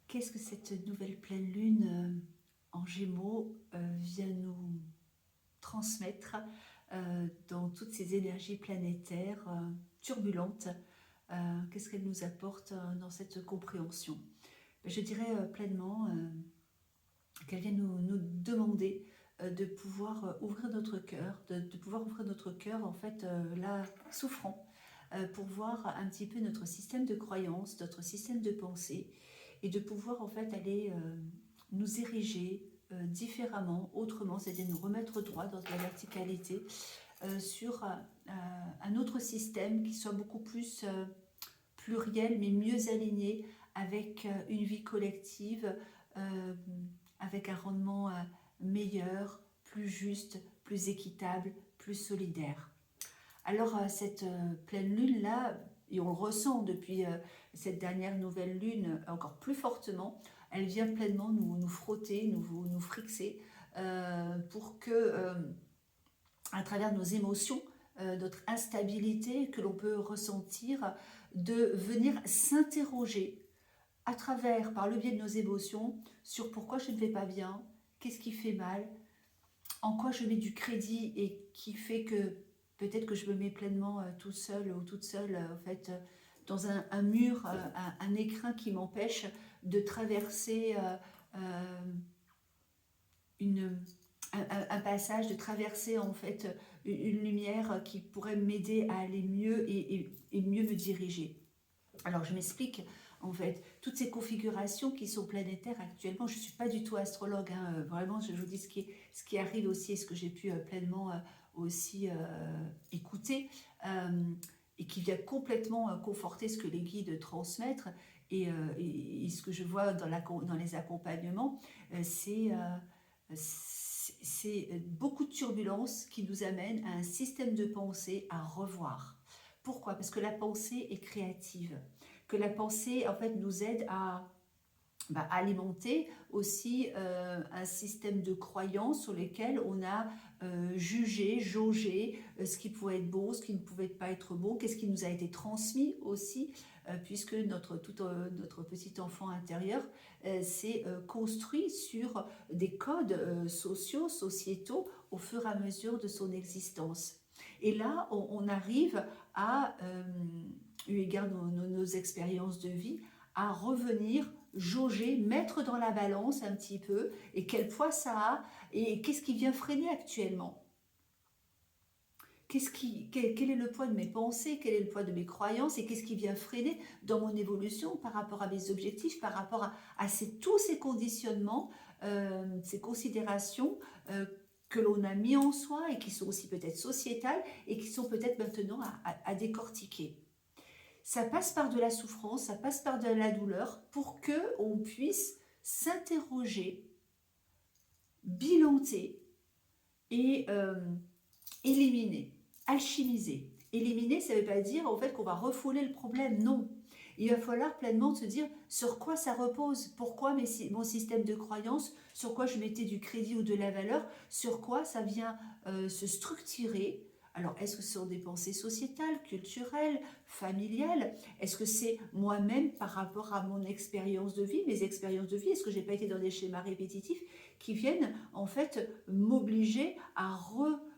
Qu'est-ce que cette nouvelle pleine lune en Gémeaux vient nous transmettre dans toutes ces énergies planétaires turbulentes? Qu'est-ce qu'elle nous apporte dans cette compréhension? Je dirais pleinement qu'elle vient nous demander de pouvoir ouvrir notre cœur, de pouvoir ouvrir notre cœur en fait là souffrant, pour voir un petit peu notre système de croyance, notre système de pensée, et de pouvoir en fait aller nous ériger différemment, autrement, c'est-à-dire nous remettre droit dans la verticalité sur un autre système qui soit beaucoup plus pluriel, mais mieux aligné avec une vie collective, euh, avec un rendement meilleur, plus juste, plus équitable, plus solidaire. Alors cette pleine lune là, et on le ressent depuis cette dernière nouvelle lune encore plus fortement, elle vient pleinement nous frotter, nous frixer, pour que à travers nos émotions, notre instabilité que l'on peut ressentir, de venir s'interroger à travers, par le biais de nos émotions, sur pourquoi je ne vais pas bien, qu'est-ce qui fait mal, en quoi je mets du crédit et qui fait que peut-être que je me mets pleinement tout seul ou toute seule en fait dans un mur, un écrin qui m'empêche de traverser une, un passage, de traverser en fait une lumière qui pourrait m'aider à aller mieux et mieux me diriger. Alors je m'explique, en fait, toutes ces configurations qui sont planétaires actuellement, je ne suis pas du tout astrologue, hein, vraiment je vous dis ce qui arrive aussi et ce que j'ai pu pleinement aussi écouter, et qui vient complètement conforter ce que les guides transmettent, et ce que je vois dans les accompagnements, c'est beaucoup de turbulences qui nous amènent à un système de pensée à revoir. Pourquoi? Parce que la pensée est créative, que la pensée en fait nous aide à alimenter aussi un système de croyances sur lesquelles on a jugé, jaugé ce qui pouvait être beau, ce qui ne pouvait pas être beau, qu'est-ce qui nous a été transmis aussi, puisque notre petit enfant intérieur s'est construit sur des codes sociaux, sociétaux au fur et à mesure de son existence. Et là, on arrive à, eu égard nos expériences de vie, à revenir jauger, mettre dans la balance un petit peu, et quel poids ça a, et qu'est-ce qui vient freiner actuellement. Quel est le poids de mes pensées, quel est le poids de mes croyances, et qu'est-ce qui vient freiner dans mon évolution par rapport à mes objectifs, par rapport à tous ces conditionnements, ces considérations que l'on a mis en soi et qui sont aussi peut-être sociétales et qui sont peut-être maintenant à décortiquer. Ça passe par de la souffrance, ça passe par de la douleur pour qu'on puisse s'interroger, bilanter et éliminer, alchimiser. Éliminer, ça ne veut pas dire en fait qu'on va refouler le problème, non. Il va falloir pleinement se dire sur quoi ça repose, pourquoi mon système de croyance, sur quoi je mettais du crédit ou de la valeur, sur quoi ça vient se structurer. Alors, est-ce que ce sont des pensées sociétales, culturelles, familiales? Est-ce que c'est moi-même par rapport à mon expérience de vie, mes expériences de vie? Est-ce que je n'ai pas été dans des schémas répétitifs qui viennent en fait m'obliger à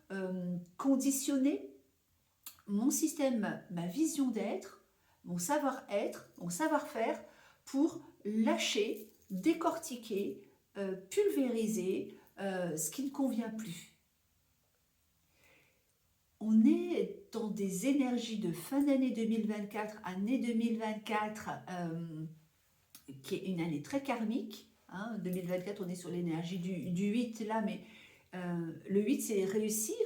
reconditionner mon système, ma vision d'être, mon savoir-être, mon savoir-faire pour lâcher, décortiquer, pulvériser ce qui ne convient plus. On est dans des énergies de fin d'année 2024, année 2024, qui est une année très karmique. 2024, on est sur l'énergie du 8 là, mais le 8, c'est réussir,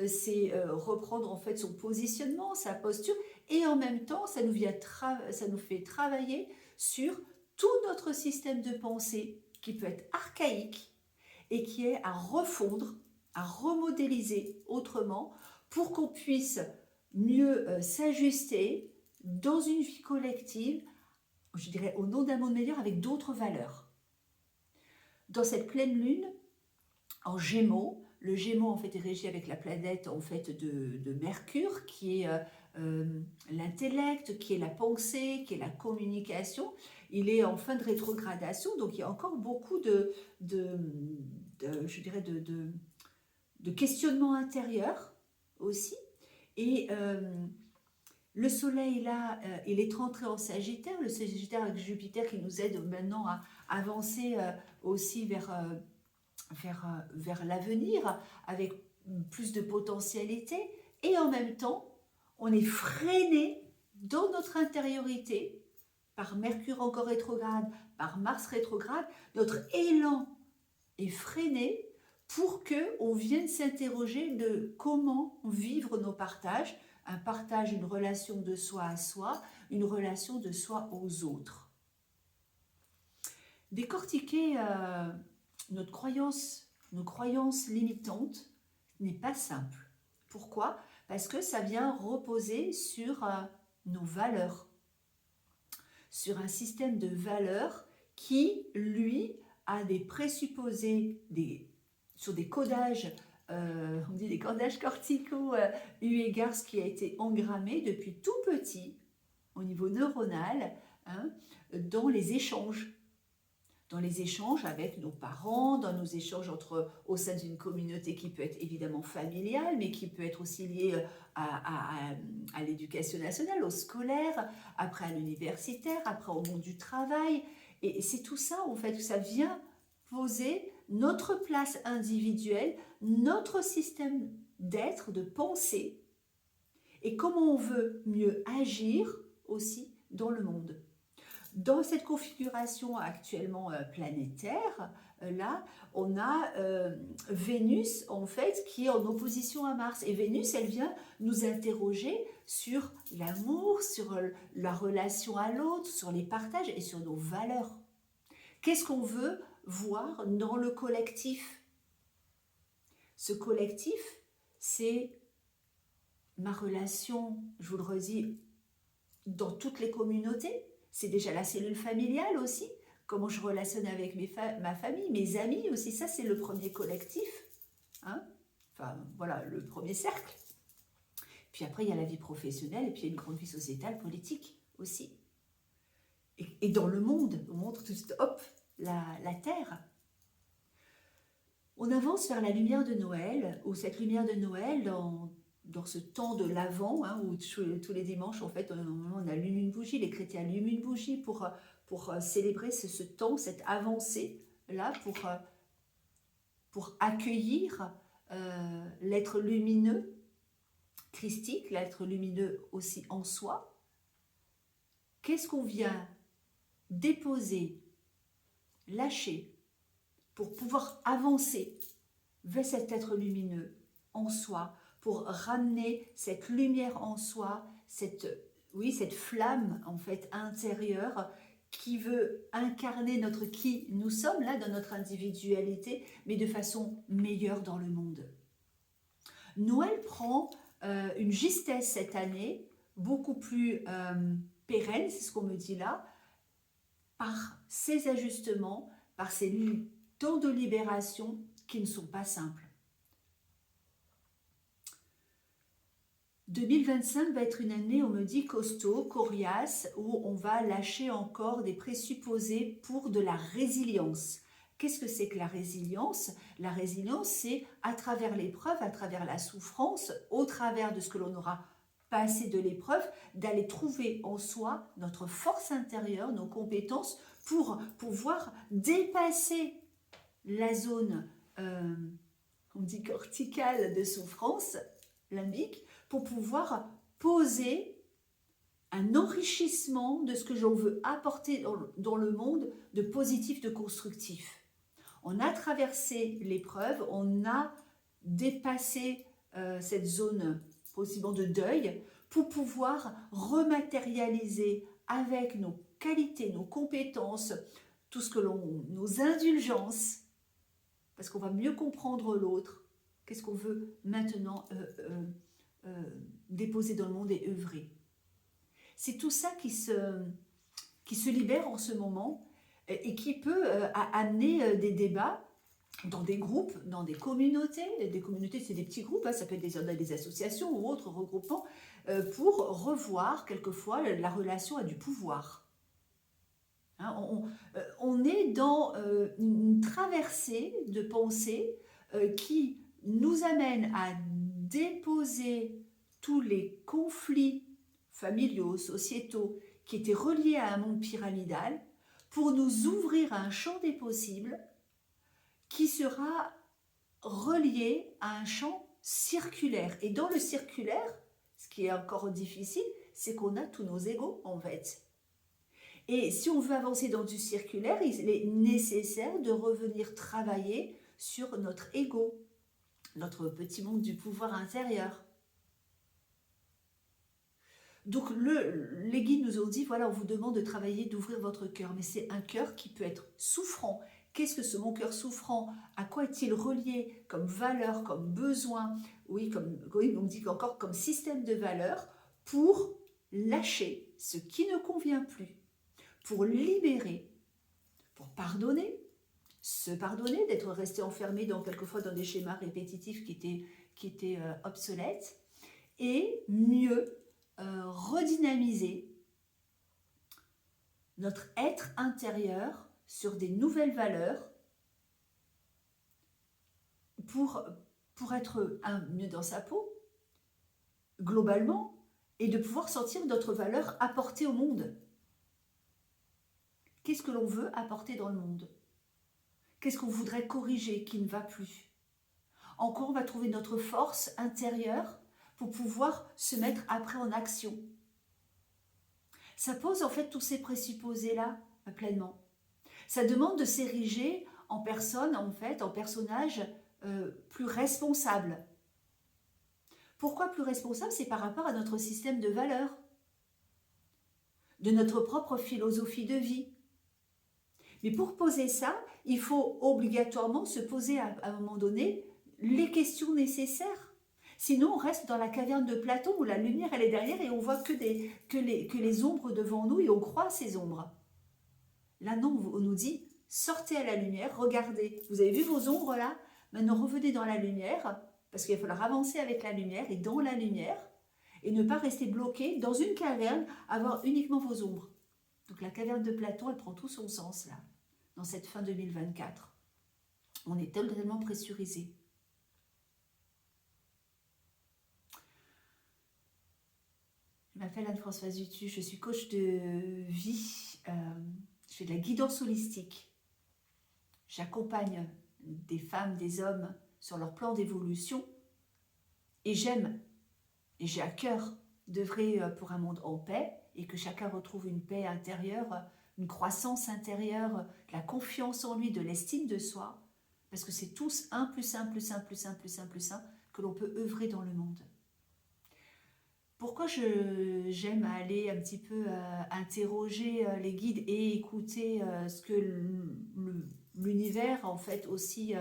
c'est reprendre en fait son positionnement, sa posture, et en même temps, ça nous fait travailler sur tout notre système de pensée qui peut être archaïque et qui est à refondre, à remodéliser autrement pour qu'on puisse mieux s'ajuster dans une vie collective, je dirais au nom d'un monde meilleur, avec d'autres valeurs. Dans cette pleine lune, en Gémeaux, le Gémeaux en fait est régi avec la planète en fait de Mercure, qui est l'intellect, qui est la pensée, qui est la communication. Il est en fin de rétrogradation, donc il y a encore beaucoup je dirais de questionnement intérieur aussi. Et le soleil là, il est rentré en Sagittaire, le Sagittaire avec Jupiter qui nous aide maintenant à avancer aussi vers l'avenir avec plus de potentialité. Et en même temps, on est freiné dans notre intériorité par Mercure encore rétrograde, par Mars rétrograde. Notre élan est freiné pour qu'on vienne s'interroger de comment vivre nos partages, un partage, une relation de soi à soi, une relation de soi aux autres. Décortiquer nos croyances limitantes n'est pas simple. Pourquoi? Parce que ça vient reposer sur nos valeurs, sur un système de valeurs qui, lui, a des présupposés, sur des codages, on dit des codages corticaux, eu égard ce qui a été engrammé depuis tout petit, au niveau neuronal, hein, dans les échanges avec nos parents, dans nos échanges au sein d'une communauté qui peut être évidemment familiale, mais qui peut être aussi liée à l'éducation nationale, au scolaire, après à l'universitaire, après au monde du travail. Et c'est tout ça, en fait, où ça vient poser notre place individuelle, notre système d'être, de pensée, et comment on veut mieux agir aussi dans le monde. Dans cette configuration actuellement planétaire, là, on a Vénus, en fait, qui est en opposition à Mars. Et Vénus, elle vient nous interroger sur l'amour, sur la relation à l'autre, sur les partages et sur nos valeurs. Qu'est-ce qu'on veut voir dans le collectif? Ce collectif, c'est ma relation, je vous le redis, dans toutes les communautés. C'est déjà la cellule familiale aussi, comment je relationne avec ma famille, mes amis aussi, ça c'est le premier collectif, hein, enfin voilà, le premier cercle. Puis après il y a la vie professionnelle et puis il y a une grande vie sociétale, politique aussi. Et dans le monde, on montre tout de suite, hop, la Terre. On avance vers la lumière de Noël, où cette lumière de Noël, dans ce temps de l'Avent, hein, où tous les dimanches, en fait, on allume une bougie, les chrétiens allument une bougie pour célébrer ce temps, cette avancée-là, pour accueillir l'être lumineux, christique, l'être lumineux aussi en soi. Qu'est-ce qu'on vient déposer, lâcher, pour pouvoir avancer vers cet être lumineux en soi, pour ramener cette lumière en soi, cette flamme en fait intérieure qui veut incarner notre qui nous sommes là dans notre individualité, mais de façon meilleure dans le monde. Noël prend une justesse cette année, beaucoup plus pérenne, c'est ce qu'on me dit là, par ces ajustements, par ces temps de libération qui ne sont pas simples. 2025 va être une année, on me dit, costaud, coriace, où on va lâcher encore des présupposés pour de la résilience. Qu'est-ce que c'est que la résilience? La résilience, c'est à travers l'épreuve, à travers la souffrance, au travers de ce que l'on aura passé de l'épreuve, d'aller trouver en soi notre force intérieure, nos compétences, pour pouvoir dépasser la zone, on dit corticale de souffrance, limbique, pour pouvoir poser un enrichissement de ce que l'on veut apporter dans le monde de positif, de constructif. On a traversé l'épreuve, on a dépassé cette zone possiblement de deuil pour pouvoir rematérialiser avec nos qualités, nos compétences, tout ce que nos indulgences, parce qu'on va mieux comprendre l'autre, qu'est-ce qu'on veut maintenant déposer dans le monde et œuvrer. C'est tout ça qui se libère en ce moment et qui peut amener des débats dans des groupes, dans des communautés. Des communautés, c'est des petits groupes, hein, ça peut être des associations ou autres regroupements, pour revoir quelquefois la relation à du pouvoir. Hein, on est dans une traversée de pensée qui nous amène à déposer tous les conflits familiaux, sociétaux, qui étaient reliés à un monde pyramidal, pour nous ouvrir à un champ des possibles qui sera relié à un champ circulaire. Et dans le circulaire, ce qui est encore difficile, c'est qu'on a tous nos égos en fait. Et si on veut avancer dans du circulaire, il est nécessaire de revenir travailler sur notre ego, notre petit monde du pouvoir intérieur. Donc les guides nous ont dit, voilà, on vous demande de travailler, d'ouvrir votre cœur, mais c'est un cœur qui peut être souffrant. Qu'est-ce que ce mon cœur souffrant? À quoi est-il relié comme valeur, comme besoin? Oui, on dit encore comme système de valeurs pour lâcher ce qui ne convient plus, pour libérer, pour pardonner, se pardonner d'être resté enfermé quelquefois dans des schémas répétitifs qui étaient obsolètes, et mieux redynamiser notre être intérieur sur des nouvelles valeurs pour être mieux dans sa peau, globalement, et de pouvoir sentir notre valeur apportée au monde. Qu'est-ce que l'on veut apporter dans le monde? Qu'est-ce qu'on voudrait corriger qui ne va plus? En quoi on va trouver notre force intérieure pour pouvoir se mettre après en action? Ça pose en fait tous ces présupposés-là pleinement. Ça demande de s'ériger en personne, en fait, en personnage plus responsable. Pourquoi plus responsable? C'est par rapport à notre système de valeurs, de notre propre philosophie de vie. Mais pour poser ça, il faut obligatoirement se poser à un moment donné les questions nécessaires. Sinon, on reste dans la caverne de Platon où la lumière elle est derrière et on voit que les ombres devant nous et on croit ces ombres. Là, non, on nous dit, sortez à la lumière, regardez. Vous avez vu vos ombres là? Maintenant, revenez dans la lumière, parce qu'il va falloir avancer avec la lumière et dans la lumière, et ne pas rester bloqué dans une caverne, avoir uniquement vos ombres. Donc la caverne de Platon, elle prend tout son sens là, dans cette fin 2024. On est totalement pressurisé. Je m'appelle Anne-Françoise Dutu, je suis coach de vie, je fais de la guidance holistique. J'accompagne des femmes, des hommes sur leur plan d'évolution et j'aime et j'ai à cœur d'œuvrer pour un monde en paix et que chacun retrouve une paix intérieure, une croissance intérieure, la confiance en lui, de l'estime de soi, parce que c'est tous 1 plus 1 plus 1 plus 1 plus 1 plus 1 que l'on peut œuvrer dans le monde. Pourquoi j'aime aller un petit peu interroger les guides et écouter ce que l'univers en fait aussi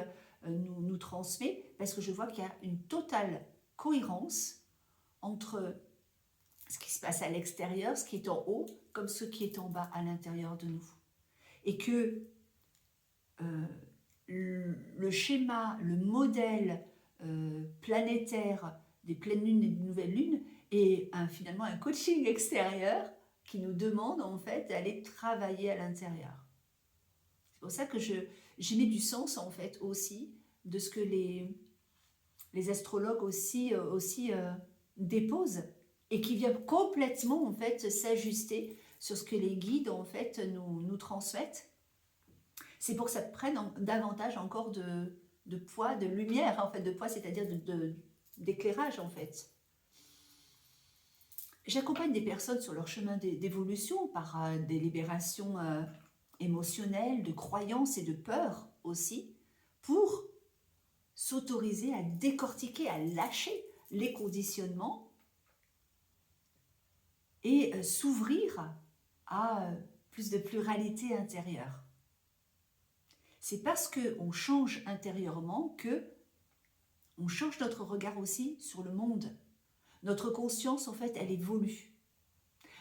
nous transmet? Parce que je vois qu'il y a une totale cohérence entre ce qui se passe à l'extérieur, ce qui est en haut, comme ce qui est en bas à l'intérieur de nous. Et que le schéma, le modèle planétaire des pleines lunes et des nouvelles lunes est finalement un coaching extérieur qui nous demande en fait d'aller travailler à l'intérieur. C'est pour ça que j'ai mis du sens en fait aussi de ce que les astrologues aussi déposent et qui vient complètement en fait s'ajuster sur ce que les guides en fait nous transmettent. C'est pour que ça prenne davantage encore de poids, de lumière en fait, de poids, c'est-à-dire d'éclairage en fait. J'accompagne des personnes sur leur chemin d'évolution par des libérations émotionnelles, de croyances et de peurs aussi, pour s'autoriser à décortiquer, à lâcher les conditionnements et s'ouvrir à plus de pluralité intérieure. C'est parce qu'on change intérieurement qu'on change notre regard aussi sur le monde. Notre conscience, en fait, elle évolue.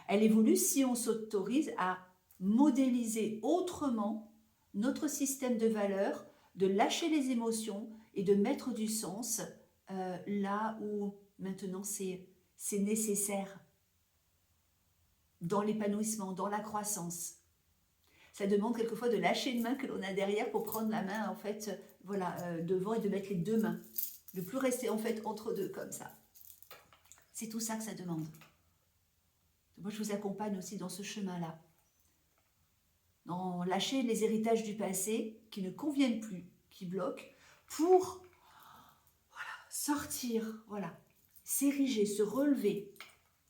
Elle évolue si on s'autorise à modéliser autrement notre système de valeurs, de lâcher les émotions et de mettre du sens là où maintenant c'est c'est nécessaire dans l'épanouissement, dans la croissance. Ça demande quelquefois de lâcher une main que l'on a derrière pour prendre la main, en fait, voilà, devant et de mettre les deux mains. De ne plus rester, en fait, entre deux, comme ça. C'est tout ça que ça demande. Moi, je vous accompagne aussi dans ce chemin-là. Dans lâcher les héritages du passé qui ne conviennent plus, qui bloquent, pour sortir, voilà, s'ériger, se relever.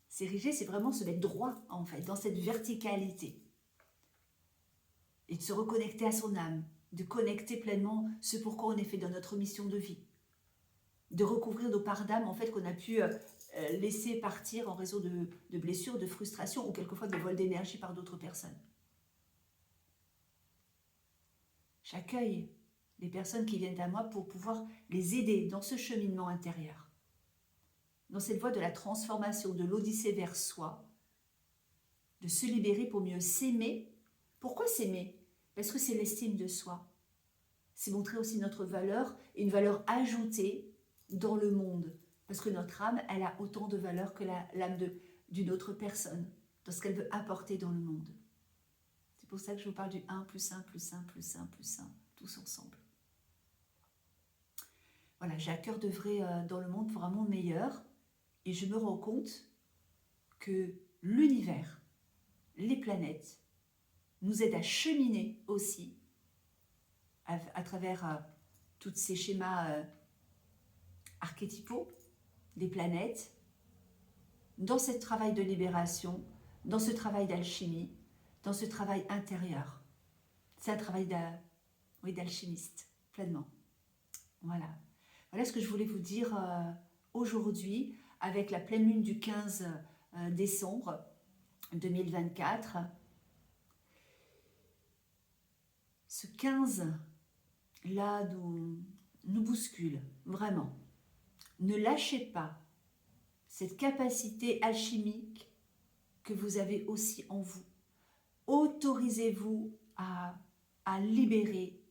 S'ériger, c'est vraiment se mettre droit, en fait, dans cette verticalité. Et de se reconnecter à son âme, de connecter pleinement ce pourquoi on est fait dans notre mission de vie. De recouvrir nos parts d'âme, en fait, qu'on a pu laisser partir en raison de blessures, de frustrations ou quelquefois de vol d'énergie par d'autres personnes. J'accueille les personnes qui viennent à moi pour pouvoir les aider dans ce cheminement intérieur. Dans cette voie de la transformation, de l'odyssée vers soi, de se libérer pour mieux s'aimer. Pourquoi s'aimer? Parce que c'est l'estime de soi. C'est montrer aussi notre valeur et une valeur ajoutée dans le monde. Parce que notre âme, elle a autant de valeur que l'âme d'une autre personne, dans ce qu'elle veut apporter dans le monde. C'est pour ça que je vous parle du 1 plus 1 plus 1 plus 1 plus 1, tous ensemble. Voilà, j'ai à cœur d'œuvrer dans le monde pour un monde meilleur et je me rends compte que l'univers, les planètes, nous aident à cheminer aussi à travers tous ces schémas archétypaux des planètes, dans ce travail de libération, dans ce travail d'alchimie, dans ce travail intérieur. C'est un travail d'alchimiste, pleinement. Voilà. Voilà ce que je voulais vous dire aujourd'hui, avec la pleine lune du 15 décembre 2024. Ce 15-là nous bouscule, vraiment. Ne lâchez pas cette capacité alchimique que vous avez aussi en vous. Autorisez-vous à libérer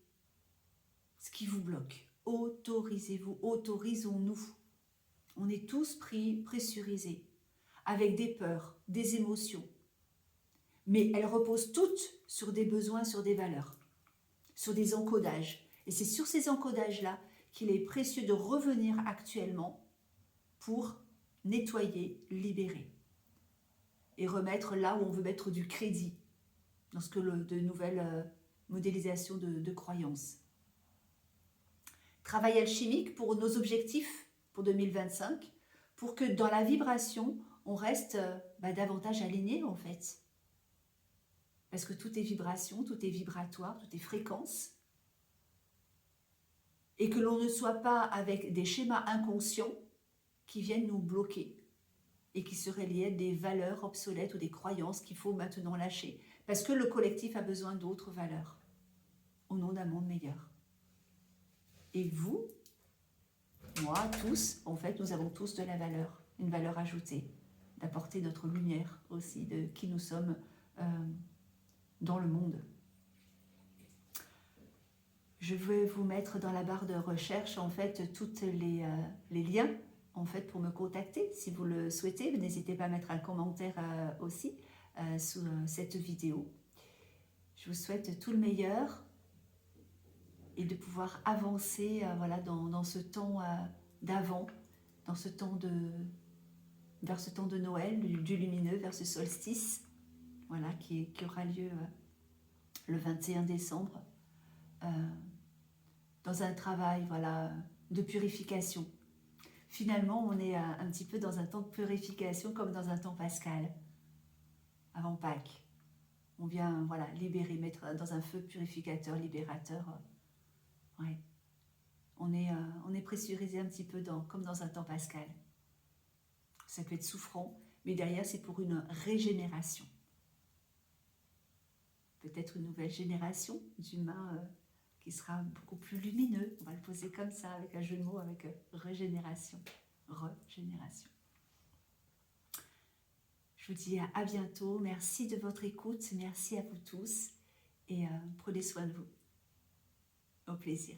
ce qui vous bloque. Autorisez-vous, autorisons-nous. On est tous pressurisés, avec des peurs, des émotions. Mais elles reposent toutes sur des besoins, sur des valeurs, sur des encodages. Et c'est sur ces encodages-là qu'il est précieux de revenir actuellement pour nettoyer, libérer. Et remettre là où on veut mettre du crédit, dans ce que de nouvelles modélisations de croyances. Travail alchimique pour nos objectifs pour 2025, pour que dans la vibration, on reste davantage aligné en fait. Parce que tout est vibration, tout est vibratoire, tout est fréquence. Et que l'on ne soit pas avec des schémas inconscients qui viennent nous bloquer et qui seraient liés à des valeurs obsolètes ou des croyances qu'il faut maintenant lâcher. Parce que le collectif a besoin d'autres valeurs au nom d'un monde meilleur. Et vous, moi, tous, en fait, nous avons tous de la valeur, une valeur ajoutée, d'apporter notre lumière aussi, de qui nous sommes dans le monde. Je vais vous mettre dans la barre de recherche, en fait, tous les liens, en fait, pour me contacter, si vous le souhaitez. N'hésitez pas à mettre un commentaire aussi sous cette vidéo. Je vous souhaite tout le meilleur et de pouvoir avancer voilà, dans ce temps d'avant, dans ce temps vers ce temps de Noël, du lumineux, vers ce solstice, voilà, qui aura lieu le 21 décembre, dans un travail voilà, de purification. Finalement, on est un petit peu dans un temps de purification, comme dans un temps pascal, avant Pâques. On vient voilà, libérer, mettre dans un feu purificateur, libérateur. Ouais. On est pressurisé un petit peu comme dans un temps pascal. Ça peut être souffrant, mais derrière, c'est pour une régénération. Peut-être une nouvelle génération d'humains qui sera beaucoup plus lumineux. On va le poser comme ça, avec un jeu de mots, avec régénération. Régénération. Je vous dis à bientôt. Merci de votre écoute. Merci à vous tous. Et prenez soin de vous. Au plaisir.